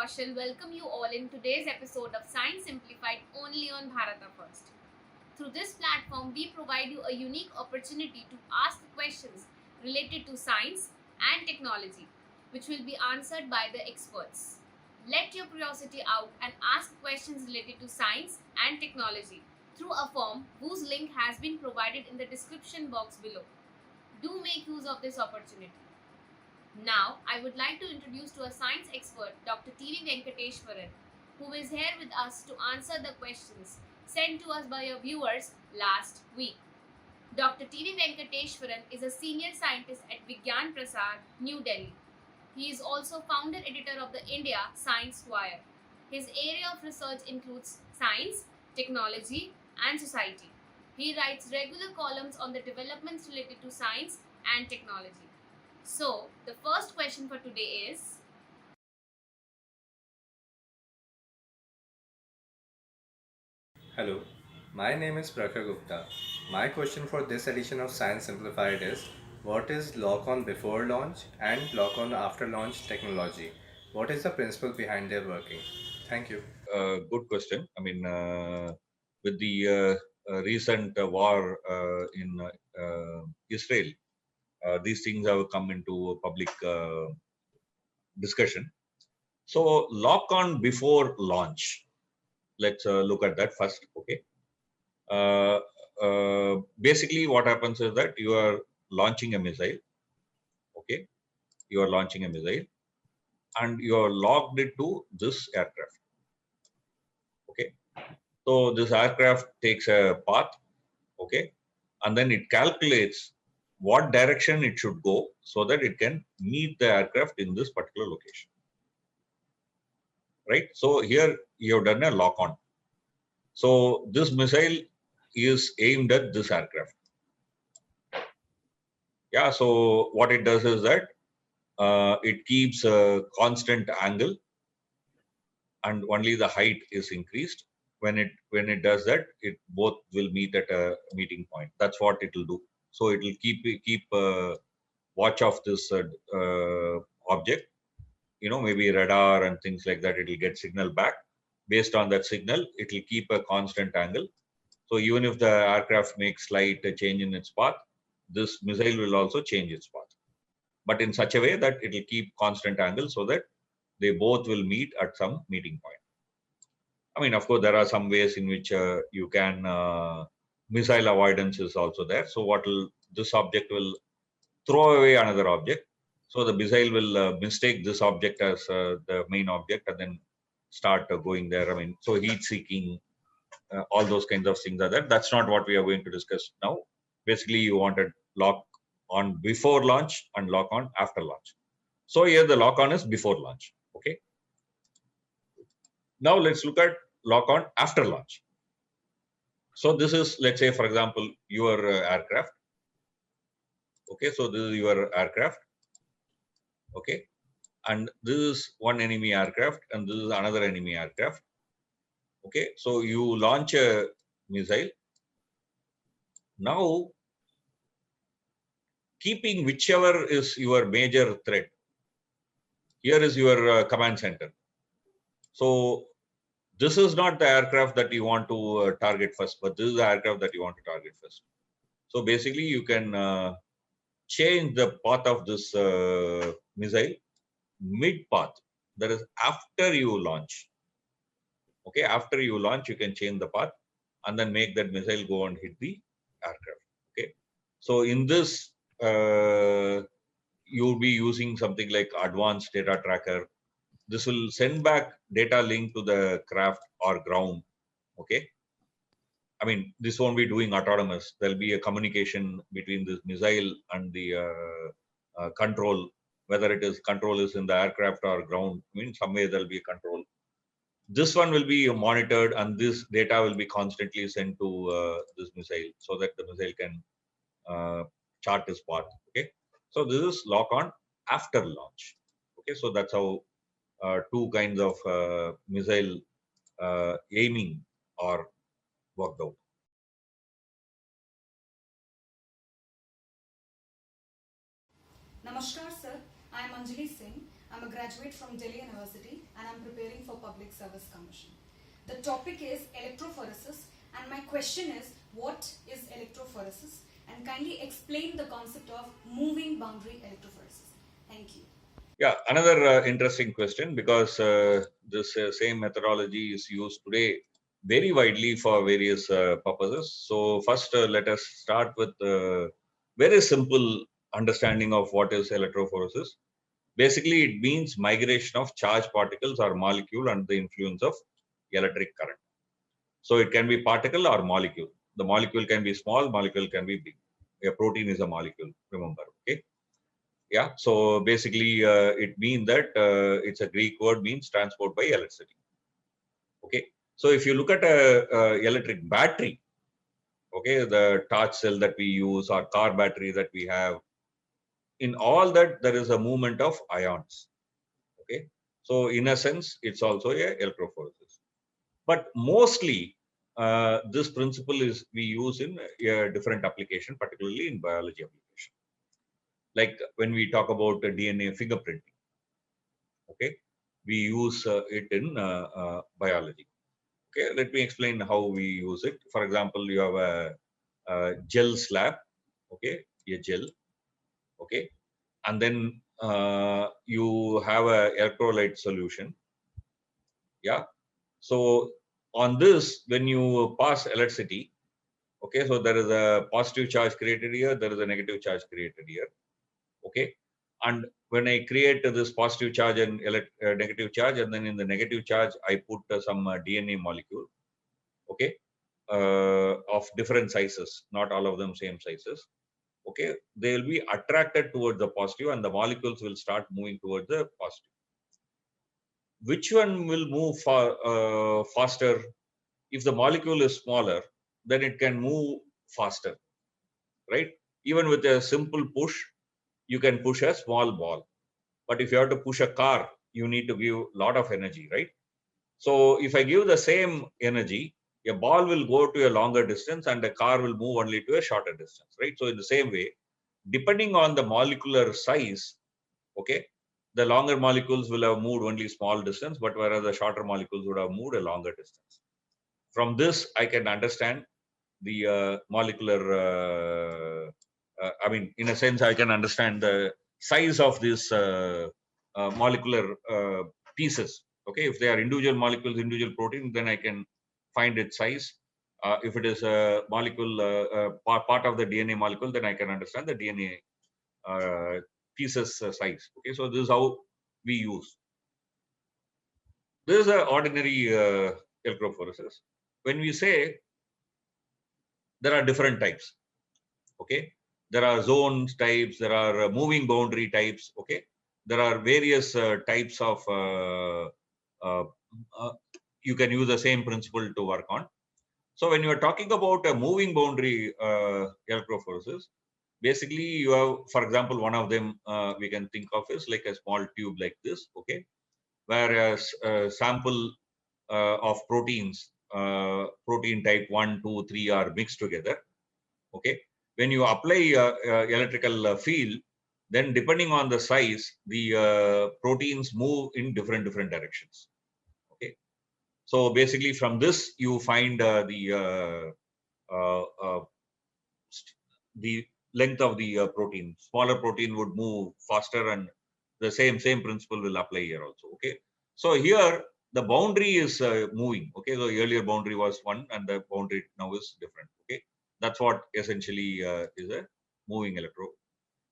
Kaushal welcome you all in today's episode of Science Simplified only on Bharata First. Through this platform, we provide you a unique opportunity to ask questions related to science and technology, which will be answered by the experts. Let your curiosity out and ask questions related to science and technology through a form whose link has been provided in the description box below. Do make use of this opportunity. Now, I would like to introduce to a science expert, Dr. T.V. Venkateshwaran, who is here with us to answer the questions sent to us by your viewers last week. Dr. T.V. Venkateshwaran is a senior scientist at Vigyan Prasar, New Delhi. He is also founder editor of the India Science Wire. His area of research includes science, technology, and society. He writes regular columns on the developments related to science and technology. So, the first question for today is: Hello, my name is Prakhar Gupta. My question for this edition of Science Simplified is: what is lock on before launch and lock on after launch technology? What is the principle behind their working? Thank you. Good question. With the recent war in Israel, these things have come into public discussion. So, lock on before launch. Let's look at that first. Okay. Uh, Basically, what happens is that you are launching a missile. Okay. You are launching a missile and you are locked it to this aircraft. Okay. So, this aircraft takes a path. Okay, and then it calculates what direction it should go so that it can meet the aircraft in this particular location, right? So here you have done a lock on. So this missile is aimed at this aircraft. Yeah, so what it does is that it keeps a constant angle and only the height is increased. When it does that, it both will meet at a meeting point. That's what it will do. So it will keep watch of this object, maybe radar and things like that. It will get signal back. Based on that signal, it will keep a constant angle. So even if the aircraft makes slight change in its path, this missile will also change its path, but in such a way that it will keep constant angle so that they both will meet at some meeting point. I mean, of course, there are some ways in which you can missile avoidance is also there. So what will this object will throw away another object. So the missile will mistake this object as the main object and then start going there. I mean, so heat seeking, all those kinds of things are there. That's not what we are going to discuss now. Basically, you wanted lock on before launch and lock on after launch. So here the lock on is before launch. Okay. Now let's look at lock on after launch. So this is, let's say, for example, your aircraft. Okay, so this is your aircraft. Okay, and this is one enemy aircraft and this is another enemy aircraft. Okay, so you launch a missile. Now, keeping whichever is your major threat, here is your command center. So this is not the aircraft that you want to target first, but this is the aircraft that you want to target first. So basically, you can change the path of this missile mid path. That is after you launch. Okay, after you launch, you can change the path and then make that missile go and hit the aircraft. Okay, so in this, you'll be using something like advanced data tracker. This will send back data link to the craft or ground. Okay, I mean, this won't be doing autonomous. There'll be a communication between this missile and the control, whether it is control is in the aircraft or ground. I mean, some way there'll be a control. This one will be monitored and this data will be constantly sent to this missile so that the missile can chart its path. Okay, so this is lock on after launch. Okay, so that's how two kinds of missile aiming are worked out. Namaskar, sir. I am Anjali Singh. I'm a graduate from Delhi University and I'm preparing for Public Service Commission. The topic is electrophoresis, and my question is, what is electrophoresis? And kindly explain the concept of moving boundary electrophoresis. Thank you. Yeah, another interesting question, because this same methodology is used today very widely for various purposes. So first, let us start with very simple understanding of what is electrophoresis. Basically, it means migration of charged particles or molecule under the influence of electric current. So it can be particle or molecule. The molecule can be small, molecule can be big. A protein is a molecule, remember, okay? Yeah, so basically it means that it's a Greek word, means transport by electricity. Okay, so if you look at a electric battery, okay, the torch cell that we use or car battery that we have, in all that there is a movement of ions. Okay, so in a sense it's also a electrophoresis, but mostly this principle is we use in a different application, particularly in biology application, like when we talk about DNA fingerprinting. Okay, we use it in biology. Okay, let me explain how we use it. For example, you have a gel slab, okay, a gel, okay, and then you have a electrolyte solution. Yeah, so on this, when you pass electricity, okay, so there is a positive charge created here, there is a negative charge created here. Okay, and when I create this positive charge and negative charge, and then in the negative charge I put some DNA molecule, okay, of different sizes, not all of them same sizes. Okay, they will be attracted towards the positive, and the molecules will start moving towards the positive. Which one will move faster? If the molecule is smaller, then it can move faster, right? Even with a simple push, you can push a small ball. But if you have to push a car, you need to give a lot of energy, right? So if I give the same energy, a ball will go to a longer distance and a car will move only to a shorter distance, right? So in the same way, depending on the molecular size, okay, the longer molecules will have moved only small distance, but whereas the shorter molecules would have moved a longer distance. From this, I can understand the molecular, I mean, in a sense, I can understand the size of these molecular pieces. Okay, if they are individual molecules, individual protein, then I can find its size. If it is a molecule, part of the DNA molecule, then I can understand the DNA pieces size. Okay, so this is how we use. This is an ordinary electrophoresis. When we say there are different types, okay, there are zones types, there are moving boundary types, okay, there are various types of uh, uh, you can use the same principle to work on. So when you are talking about a moving boundary electrophoresis, basically you have, for example, one of them we can think of is like a small tube like this, okay, where a sample of proteins, protein type 1, 2, 3 are mixed together. Okay, when you apply electrical field, then depending on the size, the proteins move in different directions. Okay, so basically from this you find uh, uh, the length of the protein. Smaller protein would move faster, and the same principle will apply here also. Okay, so here the boundary is moving. Okay, so earlier boundary was one, and the boundary now is different. Okay, that's what essentially is a moving electro.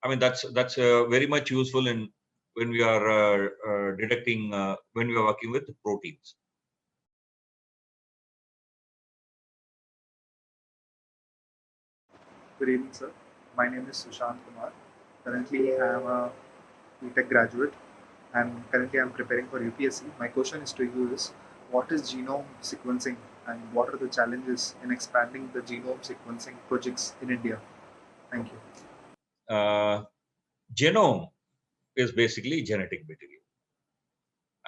I mean, that's very much useful in when we are detecting when we are working with proteins. Good evening, sir. My name is Sushant Kumar. Currently, I am a BTech graduate and currently I'm preparing for UPSC. My question is to you is, what is genome sequencing and what are the challenges in expanding the genome sequencing projects in India? Thank you. Genome is basically genetic material.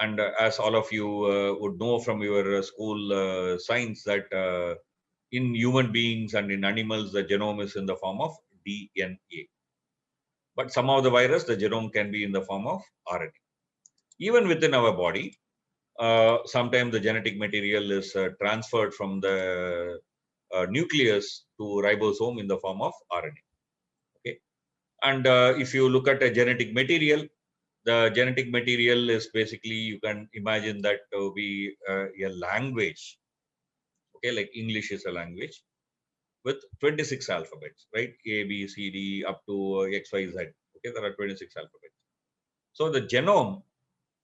And as all of you would know from your school science, that in human beings and in animals, the genome is in the form of DNA. But some of the virus, the genome can be in the form of RNA. Even within our body, Sometimes the genetic material is transferred from the nucleus to ribosome in the form of RNA. Okay, and if you look at a genetic material, the genetic material is basically, you can imagine that to be a language. Okay, like English is a language with 26 alphabets, right? A, B, C, D up to X, Y, Z. Okay, there are 26 alphabets. So the genome,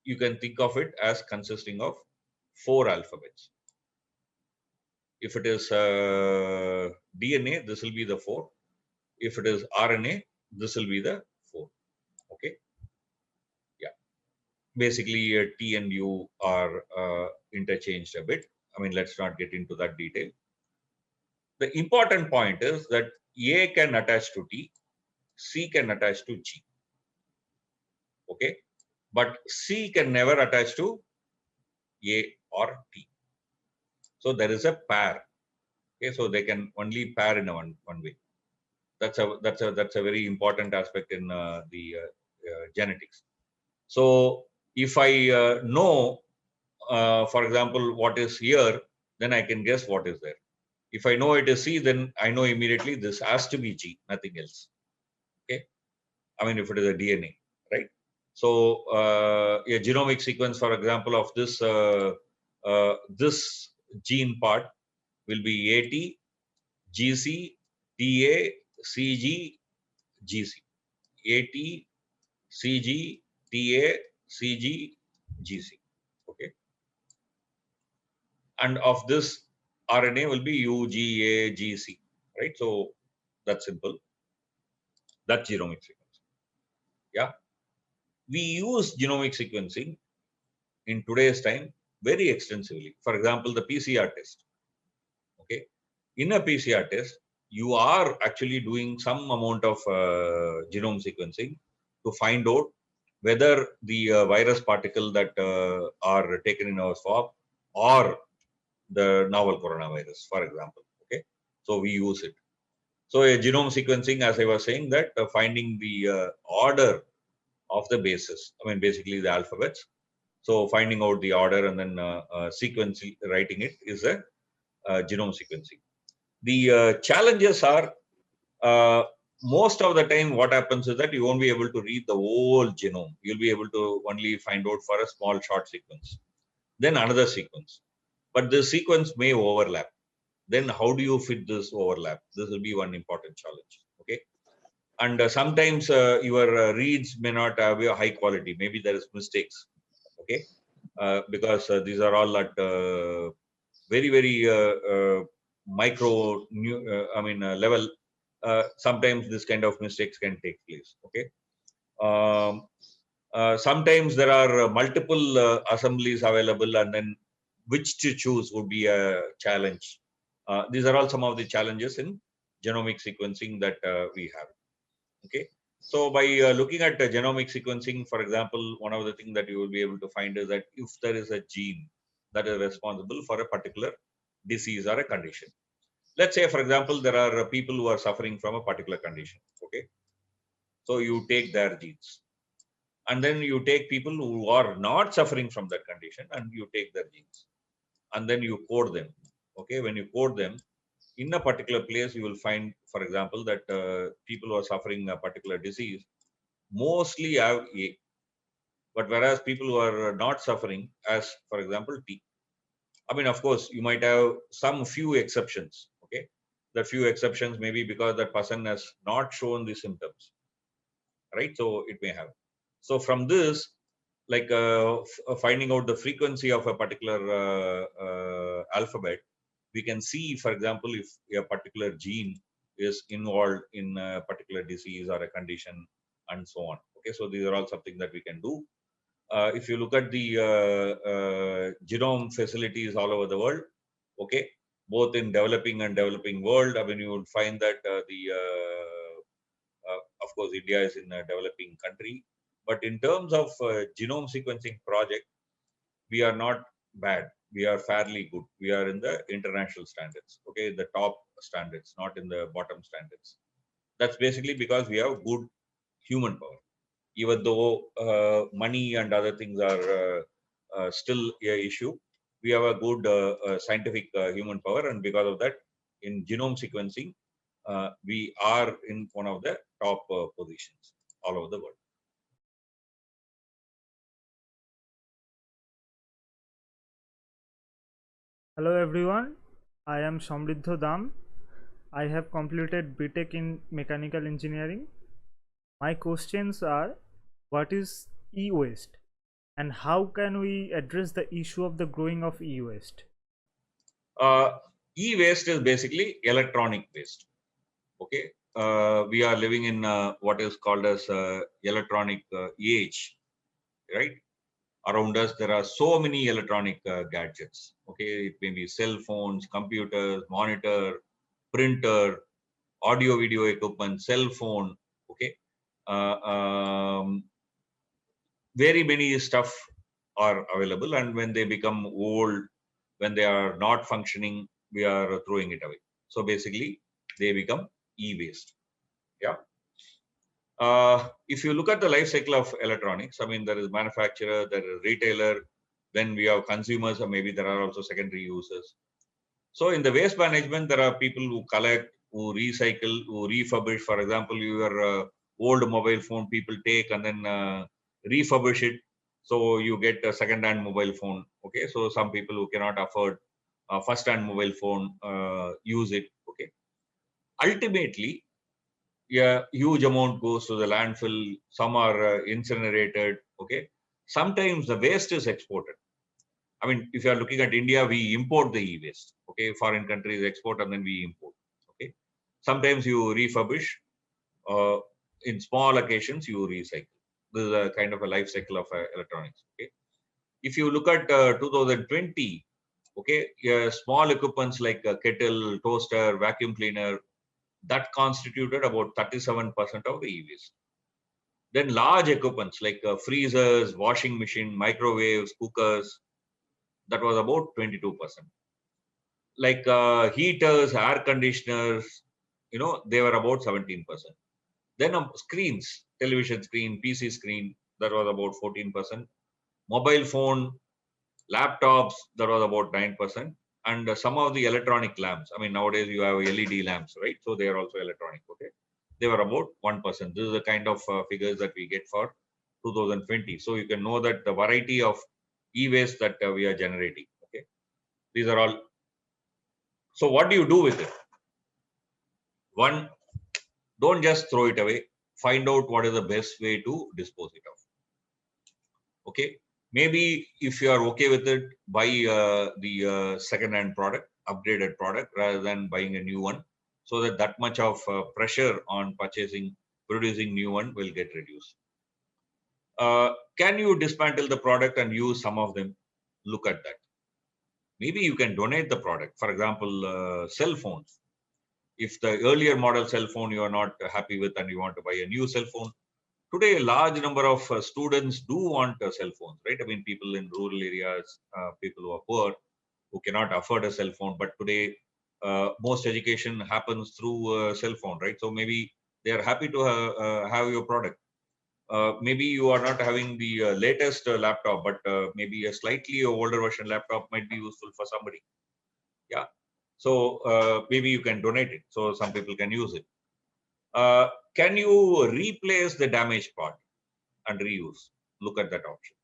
you can think of it as consisting of 4 alphabets. If it is DNA, this will be the 4. If it is RNA, this will be the 4. Okay. Yeah. Basically, T and U are interchanged a bit. I mean, let's not get into that detail. The important point is that A can attach to T, C can attach to G. Okay. But C can never attach to A or T. So there is a pair. Okay. So they can only pair in one way. That's a very important aspect in the genetics. So if I know, for example, what is here, then I can guess what is there. If I know it is C, then I know immediately this has to be G, nothing else. Okay, I mean, if it is a DNA, right? So a genomic sequence, for example, of this gene part will be AT, GC, TA, CG, GC. AT, CG, TA, CG, GC. Okay. And of this RNA will be UGA, GC. Right. So that's simple. That's genomic sequencing. Yeah. We use genomic sequencing in today's time very extensively. For example, the PCR test. Okay. In a PCR test, you are actually doing some amount of genome sequencing to find out whether the virus particle that are taken in our swab or the novel coronavirus, for example. Okay, so we use it. So a genome sequencing, as I was saying, that finding the order of the bases. I mean, basically the alphabets. So finding out the order and then sequencing, writing it is a genome sequencing. The challenges are most of the time what happens is that you won't be able to read the whole genome. You'll be able to only find out for a small short sequence, then another sequence. But the sequence may overlap. Then how do you fit this overlap? This will be one important challenge. Okay. And sometimes your reads may not have a high quality. Maybe there is mistakes. Okay. Because these are all at very micro level. Sometimes this kind of mistakes can take place. Okay. Sometimes there are multiple assemblies available, and then which to choose would be a challenge. These are all some of the challenges in genomic sequencing that we have. Okay. So by looking at genomic sequencing, for example, one of the things that you will be able to find is that if there is a gene that is responsible for a particular disease or a condition. Let's say, for example, there are people who are suffering from a particular condition. Okay. So you take their genes. And then you take people who are not suffering from that condition and you take their genes. And then you code them. Okay. When you code them, in a particular place, you will find, for example, that people who are suffering a particular disease mostly have A. But whereas people who are not suffering, as for example, T. I mean, of course, you might have some few exceptions. Okay. The few exceptions may be because that person has not shown the symptoms. Right. So it may have. So from this, like finding out the frequency of a particular alphabet, we can see, for example, if a particular gene is involved in a particular disease or a condition and so on. Okay, so these are all something that we can do. If you look at the genome facilities all over the world, okay, both in developing and developing world, I mean, you would find that of course, India is in a developing country. But in terms of genome sequencing project, we are not bad. We are fairly good. We are in the international standards, okay, the top standards, not in the bottom standards. That's basically because we have good human power. Even though money and other things are still a issue. We have a good scientific human power, and because of that, in genome sequencing, we are in one of the top positions all over the world. Hello everyone, I am Samriddho Dam. I have completed BTech in Mechanical Engineering. My questions are, what is e-waste and how can we address the issue of the growing of e-waste? E-waste is basically electronic waste. Okay, we are living in what is called as electronic age, right? Around us, there are so many electronic gadgets. Okay, it may be cell phones, computers, monitor, printer, audio video equipment, cell phone. Okay, uh, um, very many stuff are available, and when they become old, when they are not functioning, we are throwing it away. So basically, they become e-waste. Yeah. If you look at the life cycle of electronics, I mean, there is manufacturer, there is retailer, then we have consumers, or maybe there are also secondary users. So in the waste management, there are people who collect, who recycle, who refurbish. For example, your old mobile phone people take and then refurbish it. So you get a second-hand mobile phone. Okay, so some people who cannot afford a first-hand mobile phone use it. Okay, ultimately, yeah, huge amount goes to the landfill. Some are incinerated. Okay, sometimes the waste is exported. I mean, if you are looking at India, we import the e-waste. Okay, foreign countries export and then we import. Okay, sometimes you refurbish. Uh, in small occasions, you recycle. This is a kind of a life cycle of electronics. Okay, if you look at 2020, okay, small equipments like a kettle, toaster, vacuum cleaner, that constituted about 37% of the e-waste. Then large equipments like freezers, washing machine, microwaves, cookers, that was about 22%. Like heaters, air conditioners, they were about 17%. Then screens, television screen, PC screen, that was about 14%. Mobile phone, laptops, that was about 9%. And some of the electronic lamps, I mean, nowadays you have LED lamps, right? So they are also electronic, okay? They were about 1%. This is the kind of figures that we get for 2020. So you can know that the variety of e-waste that we are generating, okay? These are all. So what do you do with it? One, don't just throw it away. Find out what is the best way to dispose it of. Okay, maybe if you are okay with it, buy the second-hand product, upgraded product, rather than buying a new one, so that much of pressure on producing new one will get reduced. Can you dismantle the product and use some of them? Look at that. Maybe you can donate the product. For example, cell phones. If the earlier model cell phone you are not happy with and you want to buy a new cell phone, today a large number of students do want cell phones, right? I mean, people in rural areas, people who are poor, who cannot afford a cell phone, but today most education happens through cell phone, right? So maybe they are happy to have your product. Maybe you are not having the latest laptop, but maybe a slightly older version laptop might be useful for somebody. Yeah. So maybe you can donate it so some people can use it. Can you replace the damaged part and reuse? Look at that option.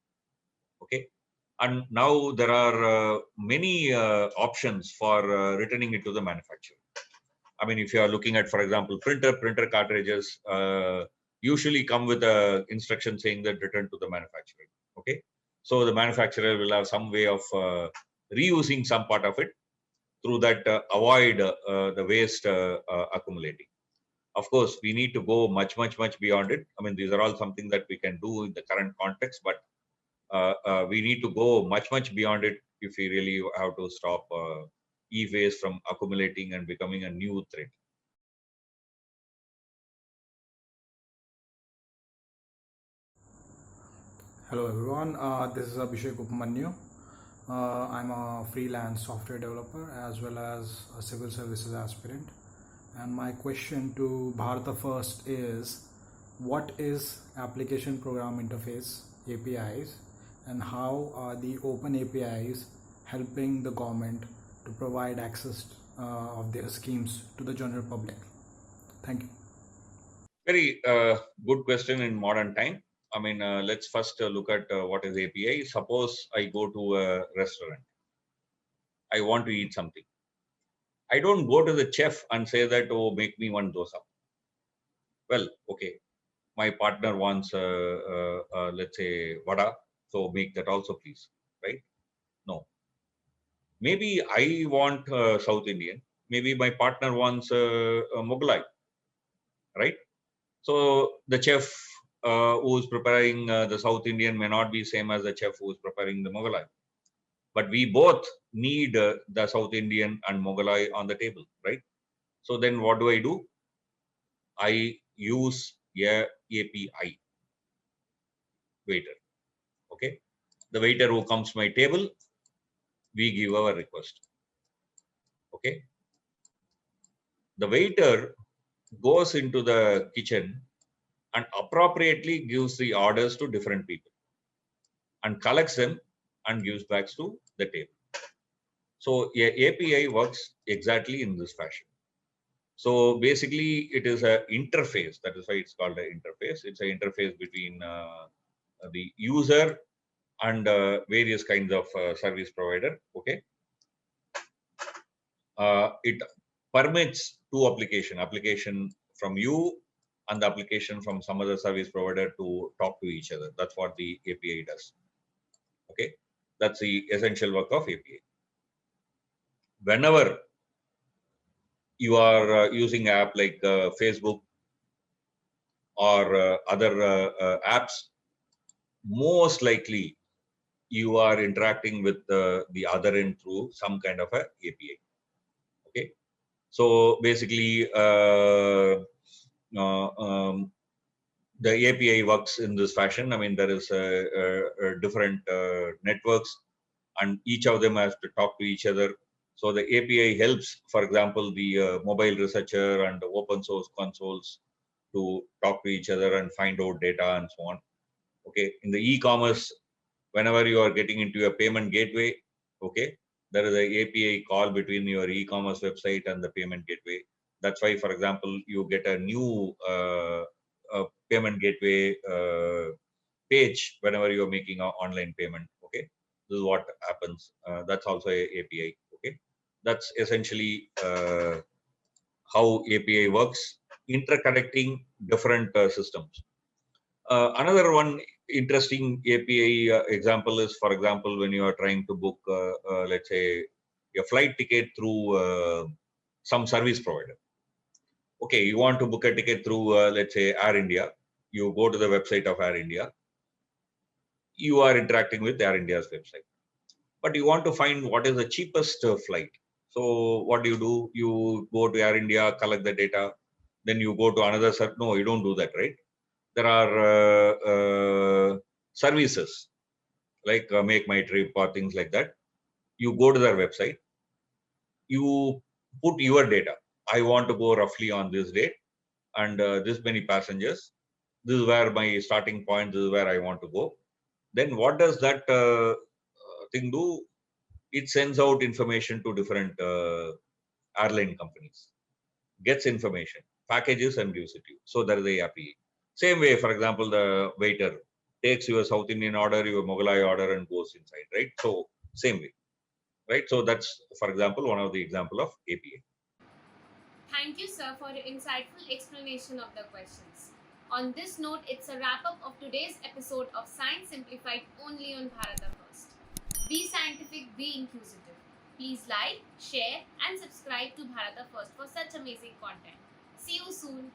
Okay. And now there are many options for returning it to the manufacturer. I mean, if you are looking at, for example, printer cartridges usually come with a instruction saying that return to the manufacturer. Okay. So the manufacturer will have some way of reusing some part of it, through that avoid the waste accumulating. Of course, we need to go much beyond it. I mean, these are all something that we can do in the current context, but we need to go much beyond it if we really have to stop e-waste from accumulating and becoming a new threat. Hello everyone, this is Abhishek Upamanyu. I'm a freelance software developer as well as a civil services aspirant. And my question to Bharata First is, what is application program interface, APIs, and how are the open APIs helping the government to provide access of their schemes to the general public? Thank you. Very good question in modern time. I mean, let's first look at what is API. Suppose I go to a restaurant. I want to eat something. I don't go to the chef and say that, oh, make me one dosa. Well, okay, my partner wants, let's say, vada. So make that also, please. Right? No. Maybe I want South Indian. Maybe my partner wants Mughlai. Right? So the chef who is preparing the South Indian may not be same as the chef who is preparing the Mughlai. But we both need the South Indian and Mughlai on the table, right? So then what do? I use a API waiter. Okay, the waiter who comes to my table, we give our request. Okay, the waiter goes into the kitchen and appropriately gives the orders to different people and collects them and gives back to the table. So a API works exactly in this fashion. So basically, it is an interface. That is why it's called an interface. It's an interface between the user and various kinds of service provider. Okay, it permits two application from you and the application from some other service provider to talk to each other. That's what the API does. Okay, that's the essential work of API. Whenever you are using app like Facebook or other apps, most likely you are interacting with the other end through some kind of a API. Okay, so basically the API works in this fashion. I mean, there is different networks, and each of them has to talk to each other. So the API helps, for example, the mobile researcher and the open source consoles to talk to each other and find out data and so on. Okay, in the e-commerce, whenever you are getting into a payment gateway, okay, there is a API call between your e-commerce website and the payment gateway. That's why, for example, you get a new payment gateway page whenever you're making an online payment. Okay, this is what happens. That's also a API. Okay, that's essentially how API works, interconnecting different systems. Another one interesting API example is, for example, when you are trying to book, let's say, a flight ticket through some service provider. Okay, you want to book a ticket through, let's say, Air India. You go to the website of Air India. You are interacting with Air India's website, but you want to find what is the cheapest flight. So what do? You go to Air India, collect the data, then you go to another. No, you don't do that, right? There are services like Make My Trip or things like that. You go to their website, you put your data. I want to go roughly on this date and this many passengers. This is where my starting point, this is where I want to go. Then what does that thing do? It sends out information to different airline companies, gets information, packages and gives it to you. So there is the API. Same way, for example, the waiter takes your South Indian order, your Mughlai order and goes inside, right? So same way, right? So that's, for example, one of the example of API. Thank you, sir, for your insightful explanation of the questions. On this note, it's a wrap up of today's episode of Science Simplified only on Bharata First. Be scientific, be inquisitive. Please like, share, and subscribe to Bharata First for such amazing content. See you soon.